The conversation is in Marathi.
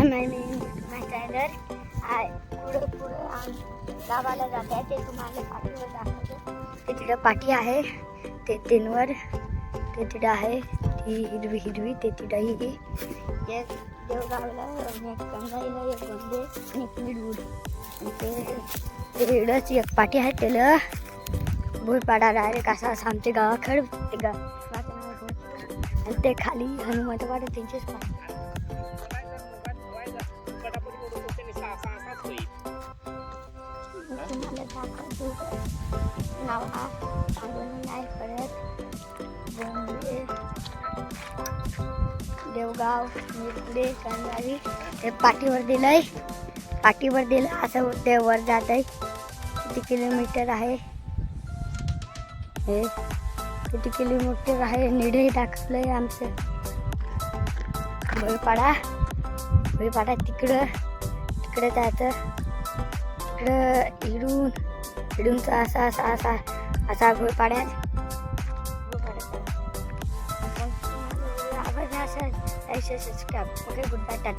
माय चॅनल पुढे गावाला जात आहे ते तुम्हाला पाठीवर दाखवतो. ते तिथं पाठी आहे ते तीनवर ते तिथं आहे ती हिरवी हिरवी ते तिथंही एक देवगावला एक कंगाईला एक गोंदे आणि एक मिडवूड ते इकडंच एक पाठी आहे त्याला भुईपाडा डायरेक्ट असा आमच्या गावाकडे ते गावाचं नाव आणि ते खाली हनुमंतवाड त्यांचेच पाठी. तुम्हाला दाखवतो नाव नाही परत देवगाव मिरपुडे कंगावी ते पाठीवर दिलं असं ते वर जात आहे. किती किलोमीटर आहे हे किती किलोमीटर आहे निढे दाखवलंय आमचं भुईपाडा तिकडं जायचं. इकडं इडूनचा असा भुईपाड्यात आवडला असेल सबस्क्राईब. Okay good bye.